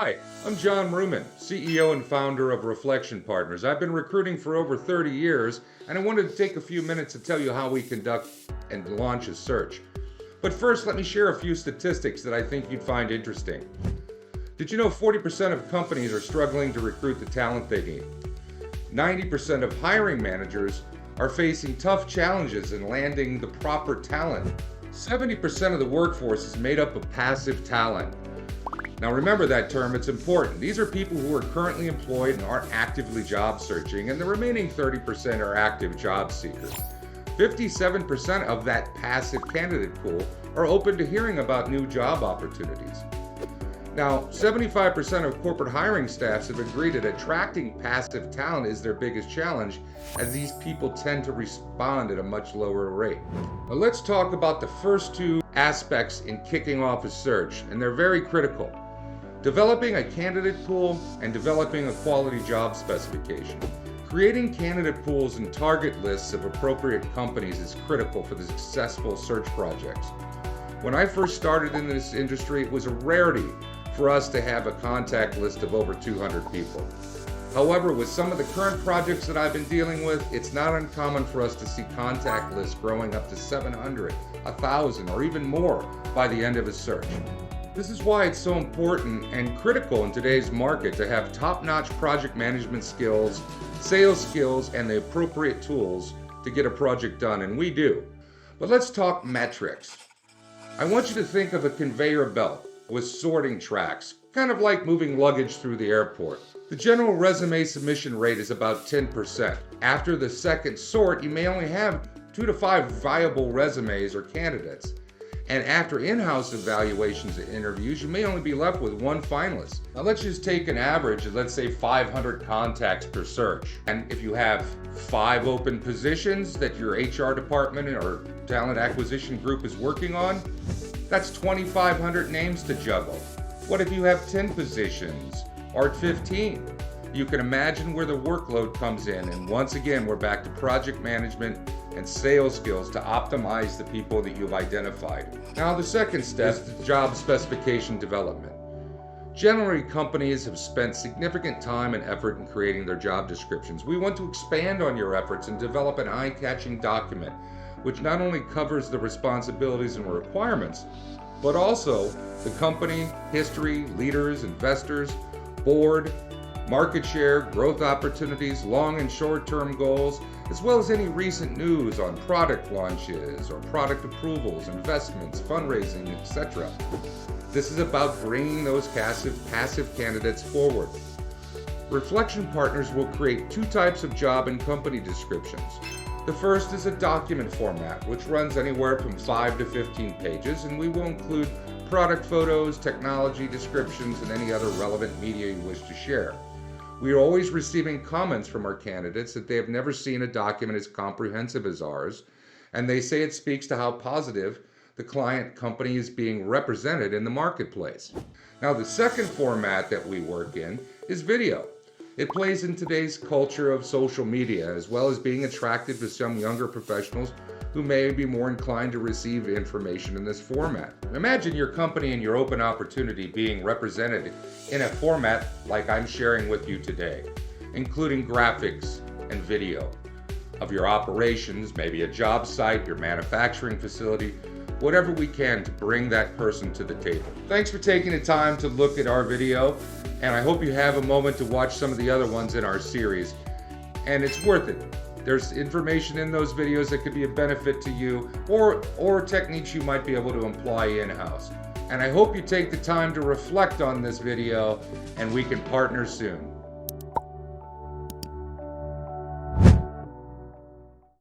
Hi, I'm John Ruman, CEO and founder of Reflection Partners. I've been recruiting for over 30 years, and I wanted to take a few minutes to tell you how we conduct and launch a search. But first, let me share a few statistics that I think you'd find interesting. Did you know 40% of companies are struggling to recruit the talent they need? 90% of hiring managers are facing tough challenges in landing the proper talent. 70% of the workforce is made up of passive talent. Now remember that term, it's important. These are people who are currently employed and aren't actively job searching, and the remaining 30% are active job seekers. 57% of that passive candidate pool are open to hearing about new job opportunities. Now, 75% of corporate hiring staffs have agreed that attracting passive talent is their biggest challenge, as these people tend to respond at a much lower rate. Now let's talk about the first two aspects in kicking off a search, and they're very critical. Developing a candidate pool and developing a quality job specification. Creating candidate pools and target lists of appropriate companies is critical for the successful search projects. When I first started in this industry, it was a rarity for us to have a contact list of over 200 people. However, with some of the current projects that I've been dealing with, it's not uncommon for us to see contact lists growing up to 700, 1,000, or even more by the end of a search. This is why it's so important and critical in today's market to have top-notch project management skills, sales skills, and the appropriate tools to get a project done, and we do. But let's talk metrics. I want you to think of a conveyor belt with sorting tracks, kind of like moving luggage through the airport. The general resume submission rate is about 10%. After the second sort, you may only have 2 to 5 viable resumes or candidates. And after in-house evaluations and interviews, you may only be left with one finalist. Now let's just take an average of, let's say, 500 contacts per search. And if you have 5 open positions that your HR department or talent acquisition group is working on, that's 2,500 names to juggle. What if you have 10 positions or 15? You can imagine where the workload comes in, and once again, we're back to project management and sales skills to optimize the people that you've identified. Now, the second step is the job specification development. Generally, companies have spent significant time and effort in creating their job descriptions. We want to expand on your efforts and develop an eye-catching document, which not only covers the responsibilities and requirements, but also the company, history, leaders, investors, board, market share, growth opportunities, long and short-term goals, as well as any recent news on product launches or product approvals, investments, fundraising, etc. This is about bringing those passive candidates forward. Reflection Partners will create 2 types of job and company descriptions. The first is a document format, which runs anywhere from 5 to 15 pages, and we will include product photos, technology descriptions, and any other relevant media you wish to share. We are always receiving comments from our candidates that they have never seen a document as comprehensive as ours, and they say it speaks to how positive the client company is being represented in the marketplace. Now, the second format that we work in is video. It plays in today's culture of social media, as well as being attractive to some younger professionals who may be more inclined to receive information in this format. Imagine your company and your open opportunity being represented in a format like I'm sharing with you today, including graphics and video of your operations, maybe a job site, your manufacturing facility, whatever we can to bring that person to the table. Thanks for taking the time to look at our video, and I hope you have a moment to watch some of the other ones in our series, and it's worth it. There's information in those videos that could be a benefit to you, or techniques you might be able to employ in-house. And I hope you take the time to reflect on this video, and we can partner soon.